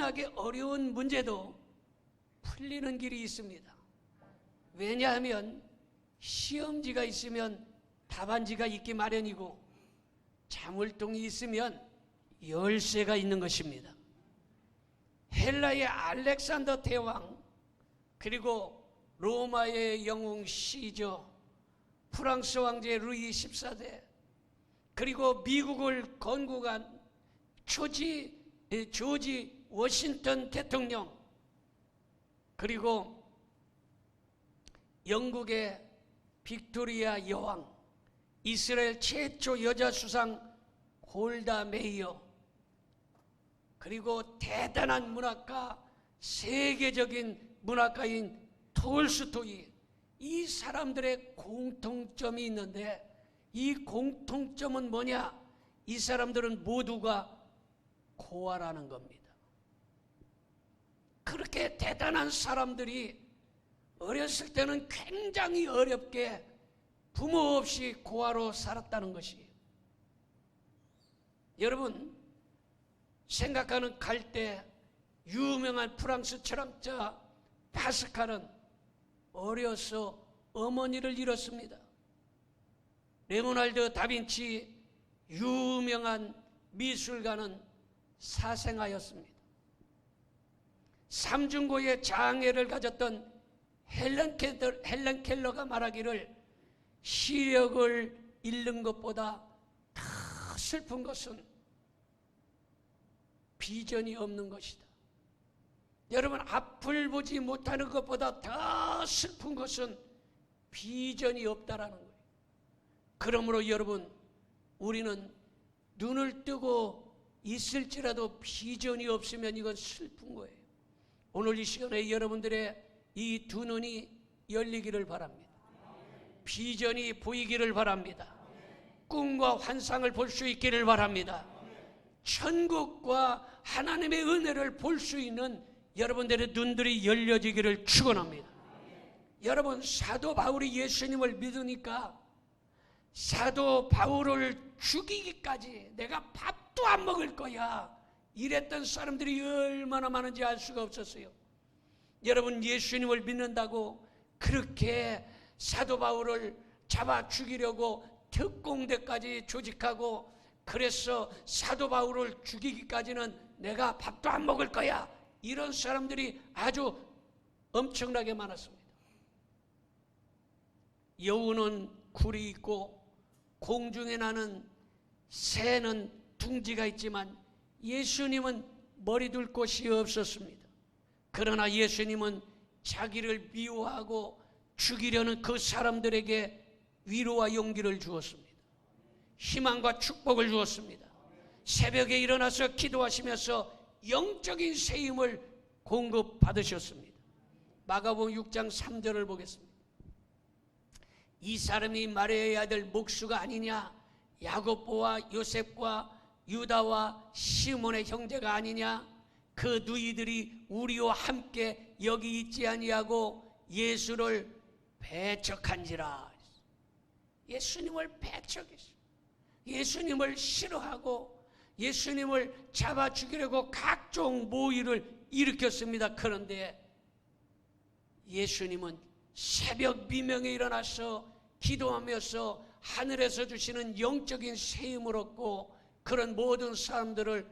엄청나게 어려운 문제도 풀리는 길이 있습니다. 왜냐하면 시험지가 있으면 답안지가 있기 마련이고 자물통이 있으면 열쇠가 있는 것입니다. 헬라의 알렉산더 대왕, 그리고 로마의 영웅 시저, 프랑스 황제 루이 14세, 그리고 미국을 건국한 조지 워싱턴 대통령, 그리고 영국의 빅토리아 여왕, 이스라엘 최초 여자 수상 골다 메이어, 그리고 대단한 문학가, 세계적인 문학가인 톨스토이, 이 사람들의 공통점이 있는데 이 공통점은 뭐냐? 이 사람들은 모두가 고아라는 겁니다. 그렇게 대단한 사람들이 어렸을 때는 굉장히 어렵게 부모 없이 고아로 살았다는 것이에요. 여러분, 생각하는 갈대 유명한 프랑스 철학자 파스칼은 어려서 어머니를 잃었습니다. 레오나르도 다빈치 유명한 미술가는 사생아였습니다. 삼중고의 장애를 가졌던 헬렌 켈러가 말하기를 시력을 잃는 것보다 더 슬픈 것은 비전이 없는 것이다. 여러분, 앞을 보지 못하는 것보다 더 슬픈 것은 비전이 없다라는 거예요. 그러므로 여러분, 우리는 눈을 뜨고 있을지라도 비전이 없으면 이건 슬픈 거예요. 오늘 이 시간에 여러분들의 이 두 눈이 열리기를 바랍니다. 비전이 보이기를 바랍니다. 꿈과 환상을 볼 수 있기를 바랍니다. 천국과 하나님의 은혜를 볼 수 있는 여러분들의 눈들이 열려지기를 축원합니다. 여러분, 사도 바울이 예수님을 믿으니까 사도 바울을 죽이기까지 내가 밥도 안 먹을 거야 이랬던 사람들이 얼마나 많은지 알 수가 없었어요. 여러분, 예수님을 믿는다고 그렇게 사도 바울을 잡아 죽이려고 특공대까지 조직하고, 그래서 사도 바울을 죽이기까지는 내가 밥도 안 먹을 거야, 이런 사람들이 아주 엄청나게 많았습니다. 여우는 굴이 있고 공중에 나는 새는 둥지가 있지만 예수님은 머리 둘 곳이 없었습니다. 그러나 예수님은 자기를 미워하고 죽이려는 그 사람들에게 위로와 용기를 주었습니다. 희망과 축복을 주었습니다. 새벽에 일어나서 기도하시면서 영적인 세임을 공급받으셨습니다. 마가복음 6장 3절을 보겠습니다. 이 사람이 마리아의 아들 목수가 아니냐? 야고보와 요셉과 유다와 시몬의 형제가 아니냐? 그 누이들이 우리와 함께 여기 있지 아니하고 예수를 배척한지라. 예수님을 배척했어요. 예수님을 싫어하고 예수님을 잡아 죽이려고 각종 모의를 일으켰습니다. 그런데 예수님은 새벽 미명에 일어나서 기도하면서 하늘에서 주시는 영적인 세임을 얻고 그런 모든 사람들을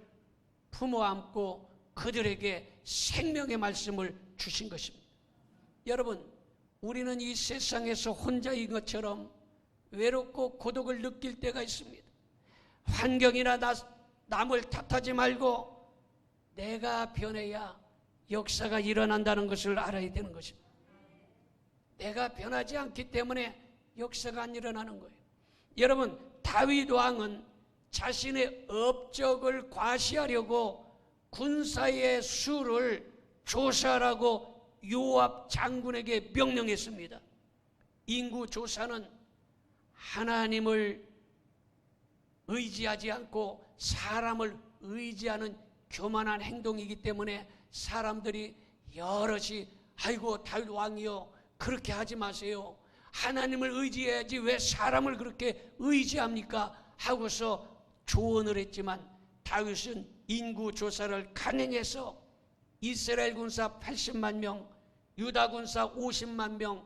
품어안고 그들에게 생명의 말씀을 주신 것입니다. 여러분, 우리는 이 세상에서 혼자인 것처럼 외롭고 고독을 느낄 때가 있습니다. 환경이나 남을 탓하지 말고 내가 변해야 역사가 일어난다는 것을 알아야 되는 것입니다. 내가 변하지 않기 때문에 역사가 안 일어나는 거예요. 여러분, 다윗 왕은 자신의 업적을 과시하려고 군사의 수를 조사하라고 요압 장군에게 명령했습니다. 인구 조사는 하나님을 의지하지 않고 사람을 의지하는 교만한 행동이기 때문에 사람들이 여럿이 아이고 다윗 왕이요, 그렇게 하지 마세요. 하나님을 의지해야지 왜 사람을 그렇게 의지합니까? 하고서 조언을 했지만 다윗은 인구 조사를 간행해서 이스라엘 군사 80만 명, 유다 군사 50만 명,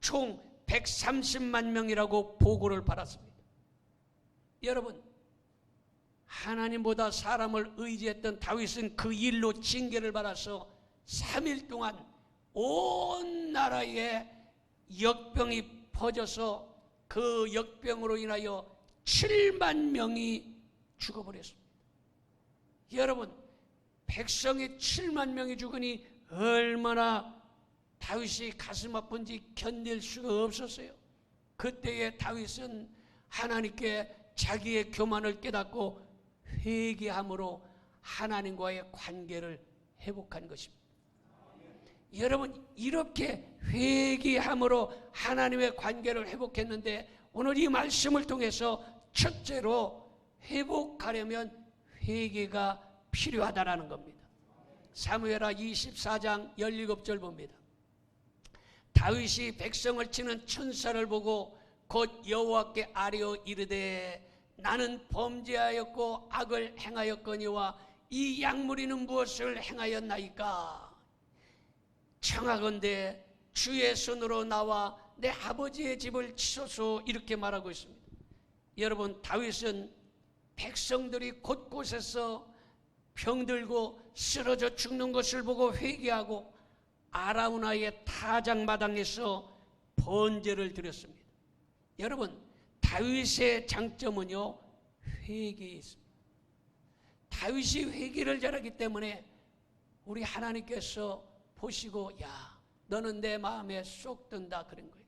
총 130만 명이라고 보고를 받았습니다. 여러분, 하나님보다 사람을 의지했던 다윗은 그 일로 징계를 받아서 3일 동안 온 나라에 역병이 퍼져서 그 역병으로 인하여 7만 명이 죽어버렸습니다. 여러분, 백성이 7만 명이 죽으니 얼마나 다윗이 가슴 아픈지 견딜 수가 없었어요. 그때에 다윗은 하나님께 자기의 교만을 깨닫고 회개함으로 하나님과의 관계를 회복한 것입니다. 여러분, 이렇게 회개함으로 하나님의 관계를 회복했는데 오늘 이 말씀을 통해서 첫째로 회복하려면 회개가 필요하다라는 겁니다. 사무엘하 24장 17절 봅니다. 다윗이 백성을 치는 천사를 보고 곧 여호와께 아뢰어 이르되 나는 범죄하였고 악을 행하였거니와 이 약물이는 무엇을 행하였나이까? 청하건대 주의 손으로 나와 내 아버지의 집을 치소서, 이렇게 말하고 있습니다. 여러분, 다윗은 백성들이 곳곳에서 병들고 쓰러져 죽는 것을 보고 회개하고 아라우나의 타작마당에서 번제를 드렸습니다. 여러분, 다윗의 장점은요, 회개에 있습니다. 다윗이 회개를 잘하기 때문에 우리 하나님께서 보시고 야, 너는 내 마음에 쏙 든다 그런 거예요.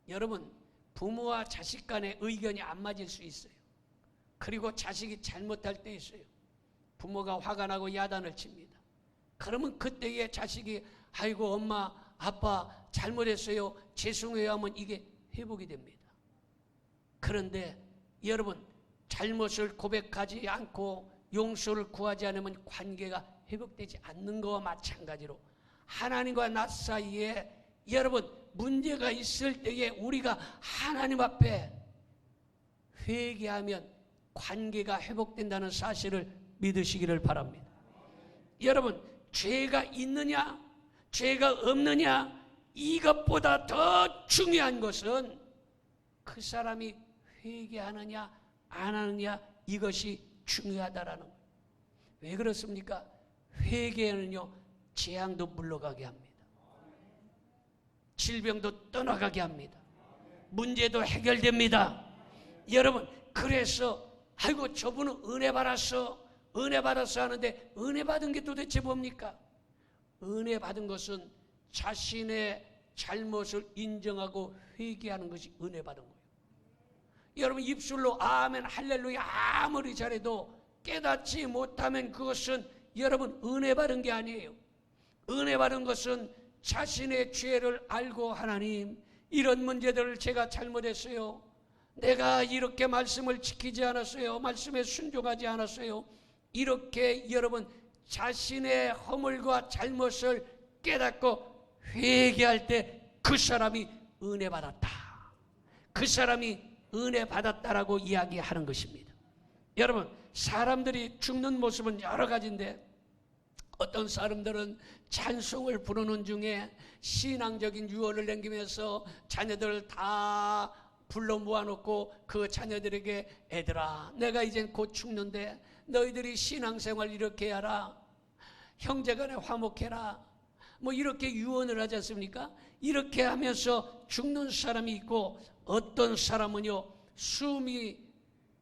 여러분, 부모와 자식 간의 의견이 안 맞을 수 있어요. 그리고 자식이 잘못할 때 있어요. 부모가 화가 나고 야단을 칩니다. 그러면 그때에 자식이 아이고 엄마 아빠 잘못했어요, 죄송해요 하면 이게 회복이 됩니다. 그런데 여러분, 잘못을 고백하지 않고 용서를 구하지 않으면 관계가 회복되지 않는 것과 마찬가지로 하나님과 나 사이에 여러분 문제가 있을 때에 우리가 하나님 앞에 회개하면 관계가 회복된다는 사실을 믿으시기를 바랍니다. 여러분, 죄가 있느냐 죄가 없느냐 이것보다 더 중요한 것은 그 사람이 회개하느냐 안 하느냐, 이것이 중요하다라는 거예요. 왜 그렇습니까? 회개는요, 재앙도 물러가게 합니다. 질병도 떠나가게 합니다. 문제도 해결됩니다. 여러분, 그래서 아이고 저분은 은혜 받았어 하는데 은혜 받은 게 도대체 뭡니까? 은혜 받은 것은 자신의 잘못을 인정하고 회개하는 것이 은혜 받은 거예요. 여러분, 입술로 아멘 할렐루야 아무리 잘해도 깨닫지 못하면 그것은 여러분 은혜 받은 게 아니에요. 은혜 받은 것은 자신의 죄를 알고 하나님, 이런 문제들을 제가 잘못했어요. 내가 이렇게 말씀을 지키지 않았어요. 말씀에 순종하지 않았어요. 이렇게 여러분 자신의 허물과 잘못을 깨닫고 회개할 때 그 사람이 은혜 받았다, 그 사람이 은혜 받았다라고 이야기하는 것입니다. 여러분, 사람들이 죽는 모습은 여러 가지인데 어떤 사람들은 찬송을 부르는 중에 신앙적인 유언을 남기면서 자녀들을 다 불러 모아놓고 그 자녀들에게 애들아, 내가 이젠 곧 죽는데 너희들이 신앙생활 이렇게 하라, 형제간에 화목해라, 뭐 이렇게 유언을 하지 않습니까? 이렇게 하면서 죽는 사람이 있고, 어떤 사람은요 숨이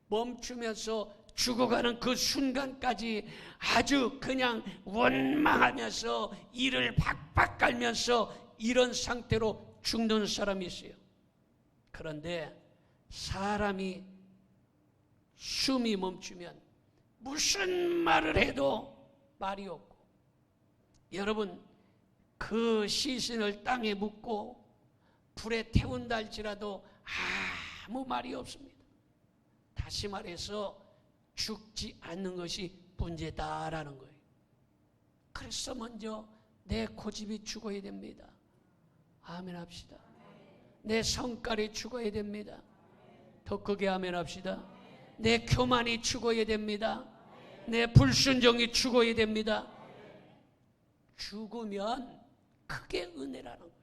멈추면서 죽어가는 그 순간까지 아주 그냥 원망하면서 이를 박박 깔면서 이런 상태로 죽는 사람이 있어요. 그런데 사람이 숨이 멈추면 무슨 말을 해도 말이 없고, 여러분 그 시신을 땅에 묻고 불에 태운다 할지라도 아무 말이 없습니다. 다시 말해서 죽지 않는 것이 문제다라는 거예요. 그래서 먼저 내 고집이 죽어야 됩니다. 아멘 합시다. 내 성깔이 죽어야 됩니다. 더 크게 아멘 합시다. 내 교만이 죽어야 됩니다. 내 불순종이 죽어야 됩니다. 죽으면 그게 은혜라는 거예요.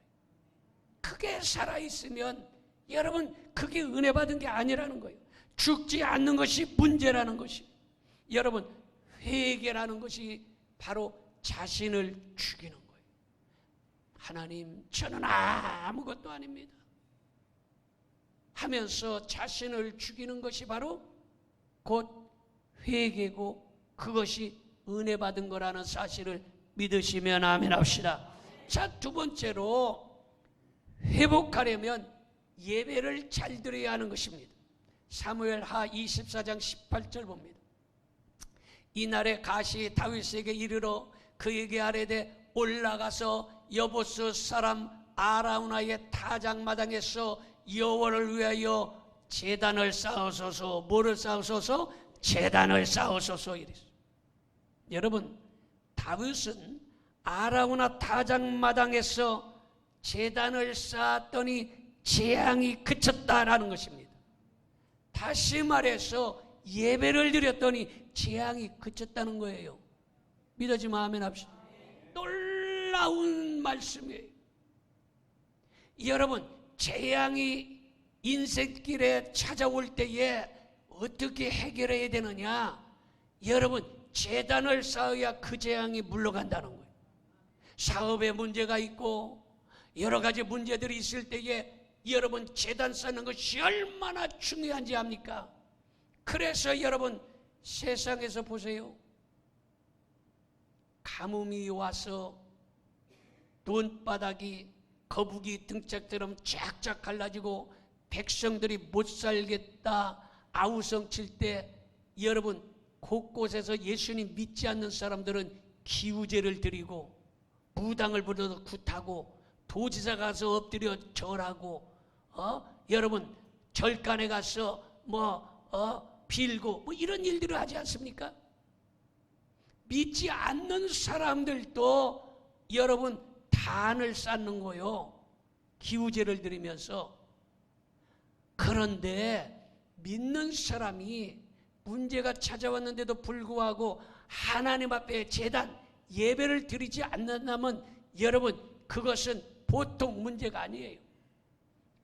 그게 살아있으면 여러분 그게 은혜 받은 게 아니라는 거예요. 죽지 않는 것이 문제라는 것이. 여러분 회개라는 것이 바로 자신을 죽이는 거예요. 하나님 저는 아무것도 아닙니다 하면서 자신을 죽이는 것이 바로 곧 회개고 그것이 은혜 받은 거라는 사실을 믿으시면 아멘 합시다. 자, 두 번째로 회복하려면 예배를 잘 드려야 하는 것입니다. 사무엘하 24장 18절 봅니다. 이날에 가시 다윗에게 이르러 그에게 아뢰되 올라가서 여보스 사람 아라우나의 타작마당에서 여호와를 위하여 제단을 쌓으소서. 뭐를 쌓으소서? 제단을 쌓으소서 이랬어요. 여러분 다윗은 아라우나 타작마당에서 제단을 쌓았더니 재앙이 그쳤다라는 것입니다. 다시 말해서 예배를 드렸더니 재앙이 그쳤다는 거예요. 믿어지면 아멘 합시다. 놀라운 말씀이에요. 여러분 재앙이 인생길에 찾아올 때에 어떻게 해결해야 되느냐? 여러분 제단을 쌓아야 그 재앙이 물러간다는 거예요. 사업에 문제가 있고 여러 가지 문제들이 있을 때에 여러분 제단 쌓는 것이 얼마나 중요한지 압니까? 그래서 여러분 세상에서 보세요. 가뭄이 와서 돈바닥이 거북이 등짝처럼 쫙쫙 갈라지고 백성들이 못 살겠다 아우성 칠 때 여러분 곳곳에서 예수님 믿지 않는 사람들은 기우제를 드리고 무당을 불러서 굿하고 도지사 가서 엎드려 절하고 여러분 절간에 가서 빌고 이런 일들을 하지 않습니까? 믿지 않는 사람들도 여러분 단을 쌓는 거요. 기우제를 드리면서. 그런데 믿는 사람이 문제가 찾아왔는데도 불구하고 하나님 앞에 제단 예배를 드리지 않는다면 여러분 그것은 보통 문제가 아니에요.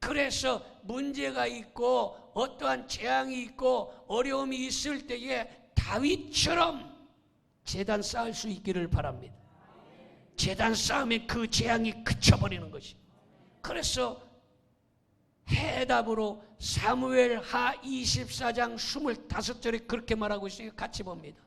그래서 문제가 있고 어떠한 재앙이 있고 어려움이 있을 때에 다윗처럼 제단 쌓을 수 있기를 바랍니다. 제단 쌓으면 그 재앙이 그쳐버리는 것이. 그래서 해답으로 사무엘하 24장 25절에 그렇게 말하고 있어요. 같이 봅니다.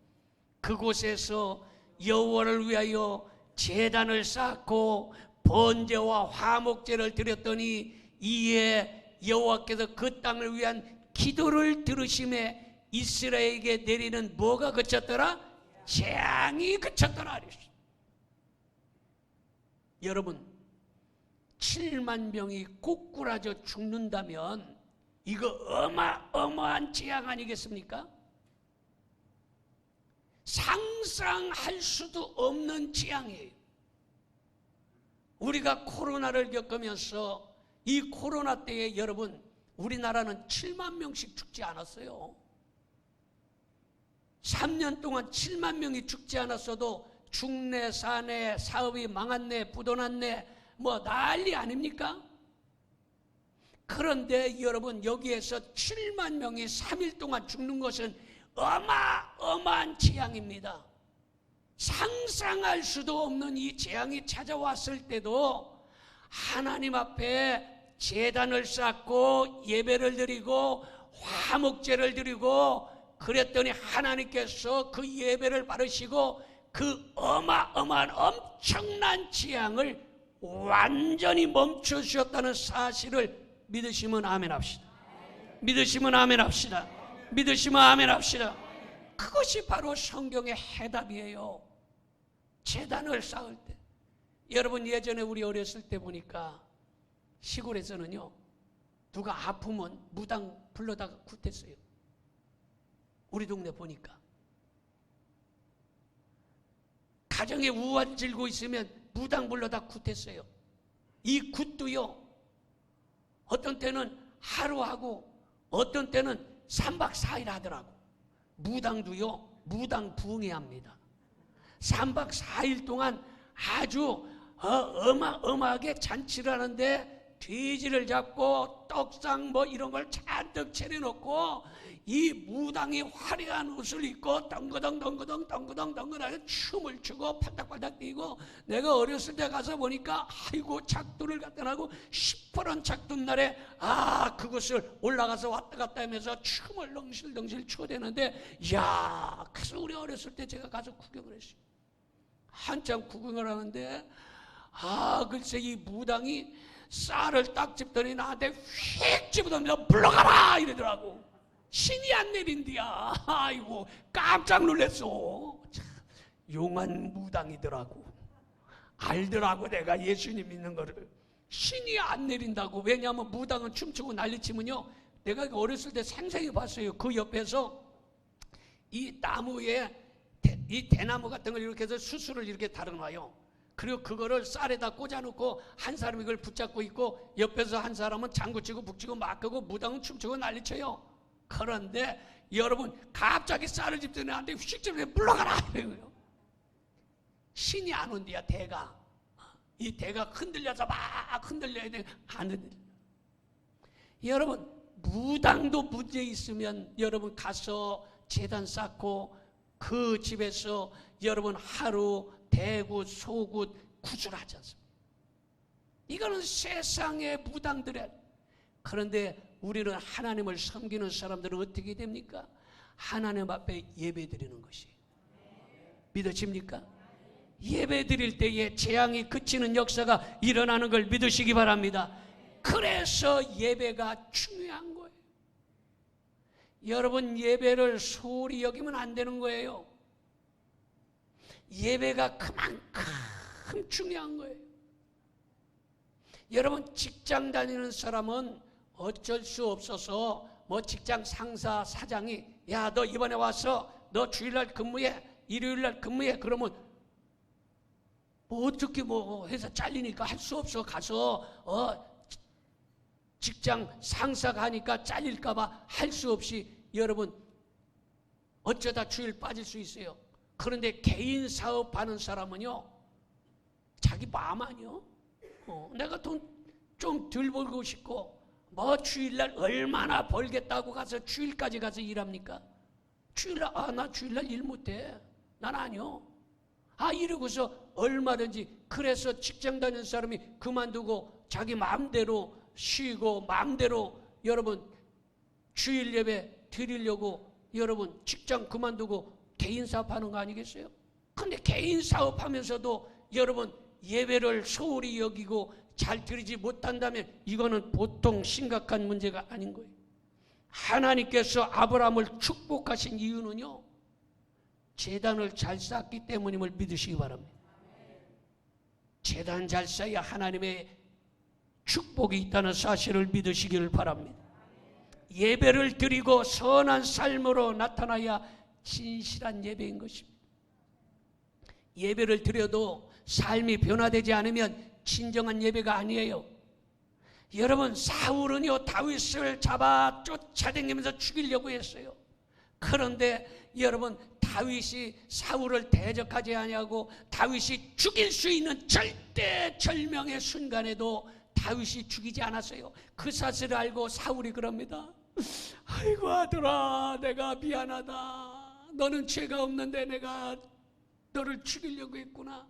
그곳에서 여호와를 위하여 제단을 쌓고 번제와 화목제를 드렸더니 이에 여호와께서 그 땅을 위한 기도를 들으심에 이스라엘에게 내리는 뭐가 그쳤더라? 재앙이 그쳤더라. 여러분 7만 명이 꼬꾸라져 죽는다면 이거 어마어마한 재앙 아니겠습니까? 상상할 수도 없는 재앙이에요. 우리가 코로나를 겪으면서 이 코로나 때에 여러분 우리나라는 7만 명씩 죽지 않았어요. 3년 동안 7만 명이 죽지 않았어도 죽네 사네 사업이 망했네 부도났네 난리 아닙니까? 그런데 여러분 여기에서 7만 명이 3일 동안 죽는 것은 어마어마한 재앙입니다. 상상할 수도 없는 이 재앙이 찾아왔을 때도 하나님 앞에 제단을 쌓고 예배를 드리고 화목제를 드리고 그랬더니 하나님께서 그 예배를 받으시고 그 어마어마한 엄청난 재앙을 완전히 멈춰 주셨다는 사실을 믿으시면 아멘 합시다. 믿으시면 아멘 합시다. 믿으시면 아멘 합시다. 그것이 바로 성경의 해답이에요. 제단을 쌓을 때. 여러분 예전에 우리 어렸을 때 보니까 시골에서는요 누가 아프면 무당 불러다가 굿했어요. 우리 동네 보니까 가정에 우환 질고 있으면 무당 불러다 굿했어요. 이 굿도요 어떤 때는 하루 하고 어떤 때는 3박 4일 하더라고. 무당도요 무당 부흥회 합니다. 3박 4일 동안 아주 어마어마하게 잔치를 하는데 돼지를 잡고 떡상 뭐 이런 걸 잔뜩 차려놓고 이 무당이 화려한 옷을 입고 덩그덩 춤을 추고 팔딱팔딱 뛰고, 내가 어렸을 때 가서 보니까 아이고 작두를 갖다 놔고 시퍼런 작두날에 그것을 올라가서 왔다 갔다 하면서 춤을 덩실덩실 추어야 되는데, 이야, 그래서 우리 어렸을 때 제가 가서 구경을 했어요. 한참 구경을 하는데 글쎄 이 무당이 쌀을 딱 집더니 나한테 휙 집어던져 물러가라 이러더라고. 신이 안 내린디야. 아이고 깜짝 놀랐어. 참, 용한 무당이더라고. 알더라고 내가 예수님 믿는 거를. 신이 안 내린다고. 왜냐하면 무당은 춤추고 난리치면요, 내가 어렸을 때 생생히 봤어요. 그 옆에서 이 나무에 이 대나무 같은 걸 이렇게 해서 수술을 이렇게 달아놔요. 그리고 그거를 쌀에다 꽂아놓고 한 사람이 그걸 붙잡고 있고, 옆에서 한 사람은 장구치고 북치고 막 하고 무당은 춤추고 난리쳐요. 그런데 여러분, 갑자기 쌀을 집더니 나한테 휙 집어서 물러가라 이래요. 신이 안 온디야. 대가 이 대가 흔들려서 막 흔들려야 돼. 안 흔들려. 여러분, 무당도 문제 있으면 여러분 가서 제단 쌓고 그 집에서 여러분 하루 대구 소굿 구슬하지 않습니까? 이거는 세상의 무당들의. 그런데 우리는 하나님을 섬기는 사람들은 어떻게 됩니까? 하나님 앞에 예배 드리는 것이 믿어집니까? 예배 드릴 때에 재앙이 그치는 역사가 일어나는 걸 믿으시기 바랍니다. 그래서 예배가 중요한 거예요. 여러분, 예배를 소홀히 여기면 안 되는 거예요. 예배가 그만큼 중요한 거예요. 여러분, 직장 다니는 사람은 어쩔 수 없어서 뭐 직장 상사 사장이 야, 너 이번에 와서 너 주일날 근무해, 일요일날 근무해. 그러면 뭐 어떻게 뭐 해서 잘리니까 할 수 없어. 가서 직장 상사가 하니까 잘릴까봐 할 수 없이 여러분 어쩌다 주일 빠질 수 있어요. 그런데 개인 사업하는 사람은요, 자기 마음 아니요. 내가 돈 좀 덜 벌고 싶고 뭐 주일날 얼마나 벌겠다고 가서 주일까지 가서 일합니까? 주일날 나 주일날 일 못해. 난 아니요. 이러고서 얼마든지. 그래서 직장 다니는 사람이 그만두고 자기 마음대로 쉬고 마음대로 여러분 주일 예배 드리려고 여러분 직장 그만두고 개인 사업하는 거 아니겠어요? 근데 개인 사업하면서도 여러분 예배를 소홀히 여기고 잘 드리지 못한다면 이거는 보통 심각한 문제가 아닌 거예요. 하나님께서 아브라함을 축복하신 이유는요, 제단을 잘 쌓기 때문임을 믿으시기 바랍니다. 제단 잘 쌓아야 하나님의 축복이 있다는 사실을 믿으시기를 바랍니다. 예배를 드리고 선한 삶으로 나타나야 진실한 예배인 것입니다. 예배를 드려도 삶이 변화되지 않으면 진정한 예배가 아니에요. 여러분, 사울은요 다윗을 잡아 쫓아다니면서 죽이려고 했어요. 그런데 여러분, 다윗이 사울을 대적하지 아니하고 다윗이 죽일 수 있는 절대절명의 순간에도 다윗이 죽이지 않았어요. 그 사실을 알고 사울이 그럽니다. 아이고 아들아, 내가 미안하다. 너는 죄가 없는데 내가 너를 죽이려고 했구나.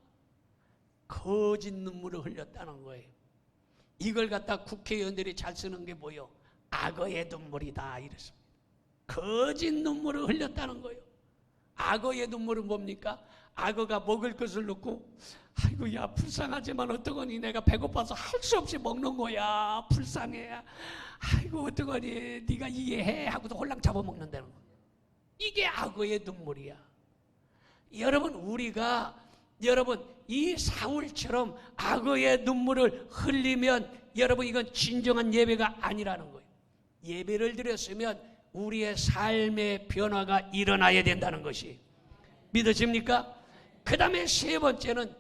거짓 눈물을 흘렸다는 거예요. 이걸 갖다 국회의원들이 잘 쓰는 게 뭐예요? 악어의 눈물이다 이랬습니다. 거짓 눈물을 흘렸다는 거예요. 악어의 눈물은 뭡니까? 악어가 먹을 것을 놓고 아이고 야 불쌍하지만 어떡하니, 내가 배고파서 할 수 없이 먹는 거야. 불쌍해. 아이고 어떡하니, 네가 이해해 하고도 홀랑 잡아먹는다는 거예요. 이게 악어의 눈물이야. 여러분, 우리가 여러분 이 사울처럼 악어의 눈물을 흘리면 여러분 이건 진정한 예배가 아니라는 거예요. 예배를 드렸으면 우리의 삶의 변화가 일어나야 된다는 것이 믿어집니까? 그 다음에 세 번째는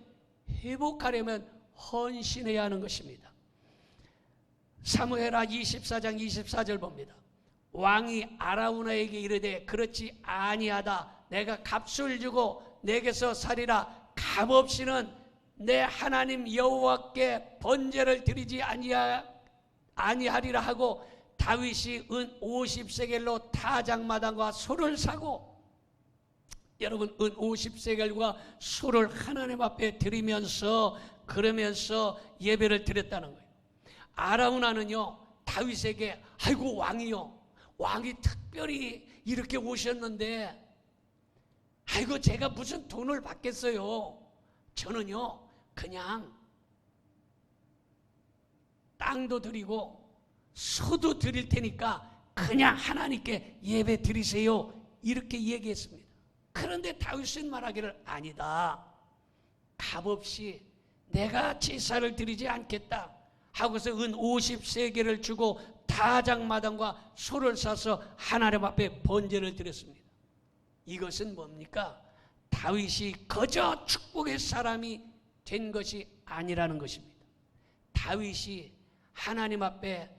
회복하려면 헌신해야 하는 것입니다. 사무엘하 24장 24절 봅니다. 왕이 아라우나에게 이르되 그렇지 아니하다. 내가 값을 주고 내게서 살이라. 값없이는 내 하나님 여호와께 번제를 드리지 아니하리라 하고 다윗이 은 50세겔로 타작마당과 소를 사고, 여러분 은 50세겔과 소를 하나님 앞에 드리면서 그러면서 예배를 드렸다는 거예요. 아라우나는요 다윗에게 아이고 왕이요, 왕이 특별히 이렇게 오셨는데 아이고 제가 무슨 돈을 받겠어요. 저는요 그냥 땅도 드리고 소도 드릴 테니까 그냥 하나님께 예배 드리세요, 이렇게 얘기했습니다. 그런데 다윗은 말하기를 아니다, 값없이 내가 제사를 드리지 않겠다 하고서 은 50세겔을 주고 타작마당과 소를 사서 하나님 앞에 번제를 드렸습니다. 이것은 뭡니까? 다윗이 거저 축복의 사람이 된 것이 아니라는 것입니다. 다윗이 하나님 앞에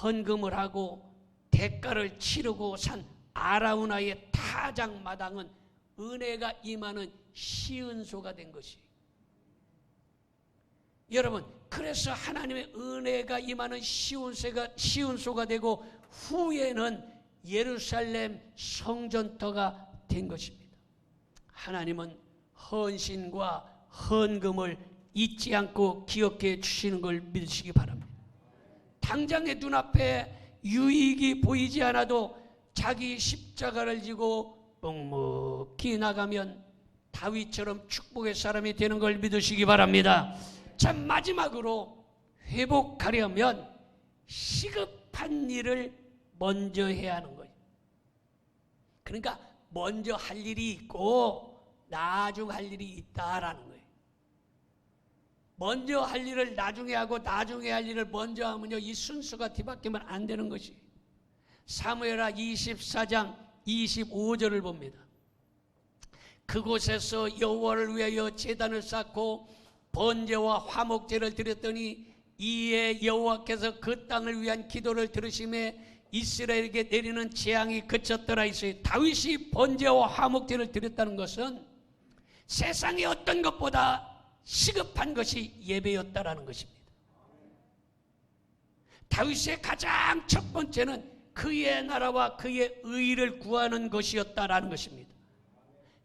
헌금을 하고 대가를 치르고 산 아라우나의 타작마당은 은혜가 임하는 시은소가 된 것이. 여러분, 그래서 하나님의 은혜가 임하는 시은소가 되고 후에는 예루살렘 성전터가 된 것입니다. 하나님은 헌신과 헌금을 잊지 않고 기억해 주시는 걸 믿으시기 바랍니다. 당장의 눈앞에 유익이 보이지 않아도 자기 십자가를 지고 묵묵히 나가면 다윗처럼 축복의 사람이 되는 걸 믿으시기 바랍니다. 자, 마지막으로 회복하려면 시급한 일을 먼저 해야 하는 거예요. 그러니까 먼저 할 일이 있고 나중 할 일이 있다라는 거예요. 먼저 할 일을 나중에 하고 나중에 할 일을 먼저 하면요, 이 순서가 뒤바뀌면 안 되는 것이. 사무엘하 24장 25절을 봅니다. 그곳에서 여호와를 위하여 제단을 쌓고 번제와 화목제를 드렸더니 이에 여호와께서 그 땅을 위한 기도를 들으심에 이스라엘에게 내리는 재앙이 그쳤더라 했어요. 다윗이 번제와 화목제를 드렸다는 것은 세상의 어떤 것보다 시급한 것이 예배였다라는 것입니다. 다윗의 가장 첫 번째는 그의 나라와 그의 의를 구하는 것이었다라는 것입니다.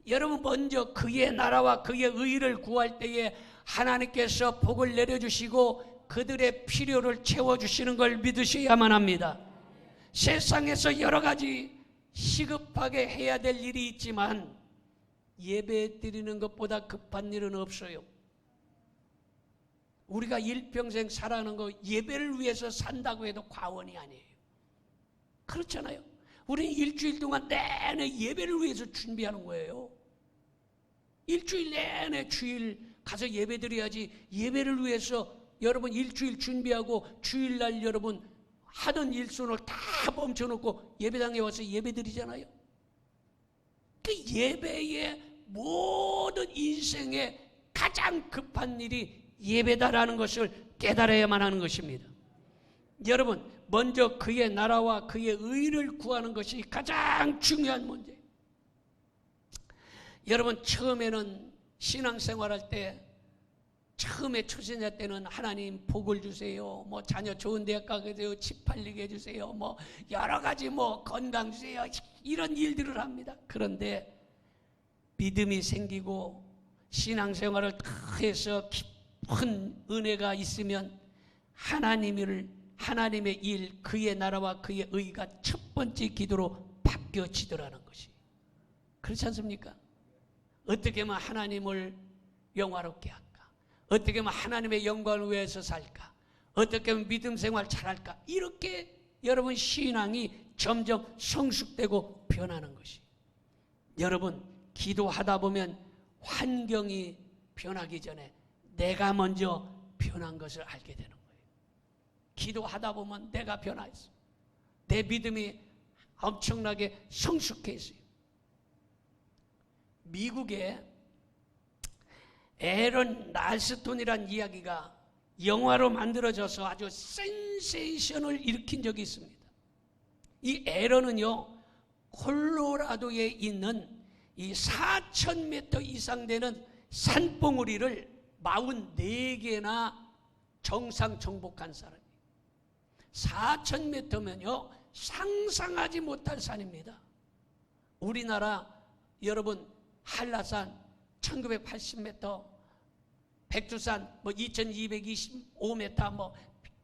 여러분, 먼저 그의 나라와 그의 의를 구할 때에 하나님께서 복을 내려주시고 그들의 필요를 채워주시는 걸 믿으셔야만 합니다. 세상에서 여러 가지 시급하게 해야 될 일이 있지만 예배 드리는 것보다 급한 일은 없어요. 우리가 일평생 살아가는 거 예배를 위해서 산다고 해도 과언이 아니에요. 그렇잖아요. 우리는 일주일 동안 내내 예배를 위해서 준비하는 거예요. 일주일 내내 주일 가서 예배 드려야지. 예배를 위해서 여러분 일주일 준비하고 주일날 여러분 하던 일손을 다 멈춰놓고 예배당에 와서 예배 드리잖아요. 그 예배의 모든 인생의 가장 급한 일이 예배다라는 것을 깨달아야만 하는 것입니다. 여러분, 먼저 그의 나라와 그의 의를 구하는 것이 가장 중요한 문제예요. 여러분, 처음에는 신앙생활할 때 처음에 초신자 때는 하나님 복을 주세요, 뭐 자녀 좋은 대학 가게 해주세요, 집 팔리게 해주세요, 뭐 여러 가지 뭐 건강 주세요, 이런 일들을 합니다. 그런데 믿음이 생기고 신앙생활을 다 해서 깊은 은혜가 있으면 하나님의 일, 그의 나라와 그의 의가 첫 번째 기도로 바뀌어지더라는 것이. 그렇지 않습니까? 어떻게 하면 하나님을 영화롭게 할까? 어떻게 하면 하나님의 영광을 위해서 살까? 어떻게 하면 믿음 생활 잘할까? 이렇게 여러분 신앙이 점점 성숙되고 변하는 것이. 여러분, 기도하다 보면 환경이 변하기 전에 내가 먼저 변한 것을 알게 되는 거예요. 기도하다 보면 내가 변화했어. 내 믿음이 엄청나게 성숙했어요. 미국에 에런 랄스톤이라는 이야기가 영화로 만들어져서 아주 센세이션을 일으킨 적이 있습니다. 이 에런은요, 콜로라도에 있는 이 4,000m 이상 되는 산봉우리를 44개나 정상 정복한 사람이 4,000m면요 상상하지 못할 산입니다. 우리나라 여러분 한라산 1980m, 백두산 2225m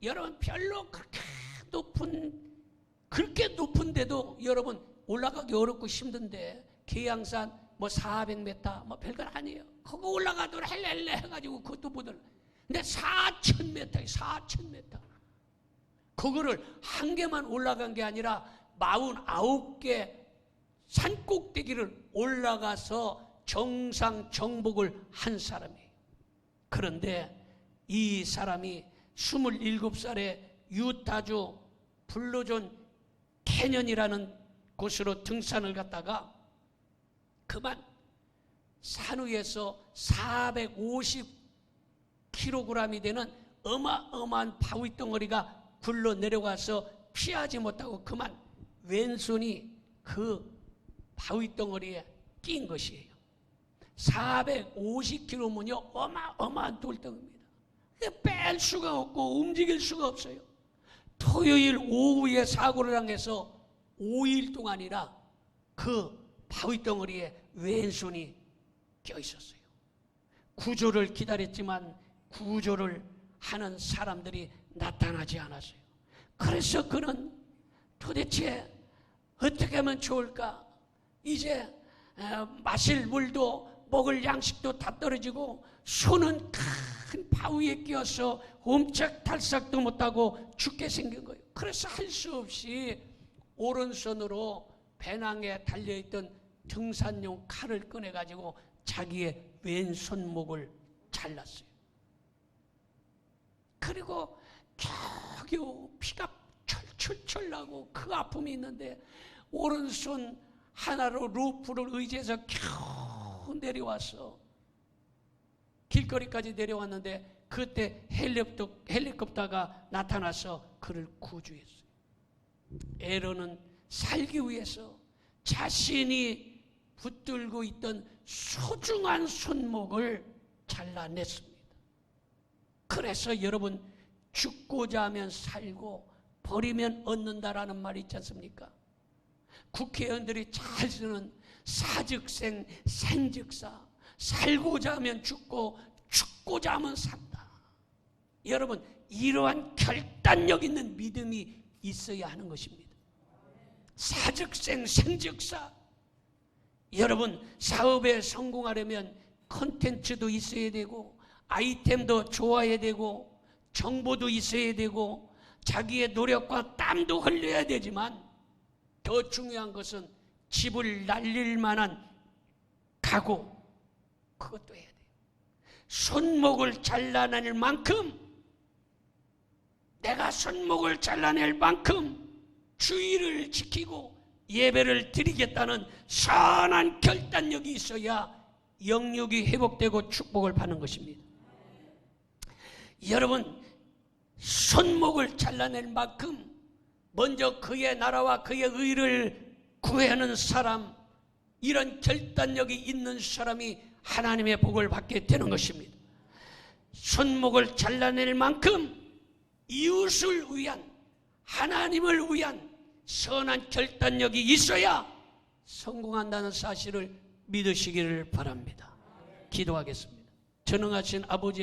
여러분 별로 그렇게 높은데도 여러분 올라가기 어렵고 힘든데 계양산 400m 별건 아니에요. 그거 올라가도 헬렐레 해가지고 그것도 못 올라. 근데 4,000m에 4,000m 그거를 한 개만 올라간 게 아니라 49개 산꼭대기를 올라가서 정상 정복을 한 사람이에요. 그런데 이 사람이 27살에 유타주 블루존 캐년이라는 곳으로 등산을 갔다가 그만 산 위에서 450kg이 되는 어마어마한 바위 덩어리가 굴러 내려와서 피하지 못하고 그만 왼손이 그 바위 덩어리에 낀 것이에요. 450kg면요 어마어마한 돌덩어리입니다. 뺄 수가 없고 움직일 수가 없어요. 토요일 오후에 사고를 당해서 5일 동안이나 그 바위 덩어리에 왼손이 껴 있었어요. 구조를 기다렸지만 구조를 하는 사람들이 나타나지 않았어요. 그래서 그는 도대체 어떻게 하면 좋을까? 이제 마실 물도 먹을 양식도 다 떨어지고 손은 큰 바위에 끼어서 옴짝달싹도 못하고 죽게 생긴 거예요. 그래서 할 수 없이 오른손으로 배낭에 달려있던 등산용 칼을 꺼내가지고 자기의 왼손목을 잘랐어요. 그리고 겨우 피가 철철철 나고 그 아픔이 있는데 오른손 하나로 루프를 의지해서 겨우 내려와서 길거리까지 내려왔는데 그때 헬리콥터가 나타나서 그를 구조했어요. 에런은 살기 위해서 자신이 붙들고 있던 소중한 손목을 잘라냈습니다. 그래서 여러분 죽고자 하면 살고 버리면 얻는다라는 말이 있지 않습니까? 국회의원들이 잘 쓰는 사즉생 생즉사, 살고자 하면 죽고 죽고자 하면 산다. 여러분 이러한 결단력 있는 믿음이 있어야 하는 것입니다. 사즉생 생즉사. 여러분 사업에 성공하려면 콘텐츠도 있어야 되고 아이템도 좋아야 되고 정보도 있어야 되고 자기의 노력과 땀도 흘려야 되지만 더 중요한 것은 집을 날릴 만한 각오, 그것도 해야 돼요. 손목을 잘라낼 만큼, 내가 손목을 잘라낼 만큼 주의를 지키고 예배를 드리겠다는 선한 결단력이 있어야 영육이 회복되고 축복을 받는 것입니다. 여러분 손목을 잘라낼 만큼 먼저 그의 나라와 그의 의를 구하는 사람, 이런 결단력이 있는 사람이 하나님의 복을 받게 되는 것입니다. 손목을 잘라낼 만큼 이웃을 위한, 하나님을 위한 선한 결단력이 있어야 성공한다는 사실을 믿으시기를 바랍니다. 기도하겠습니다. 전능하신 아버지 하나님,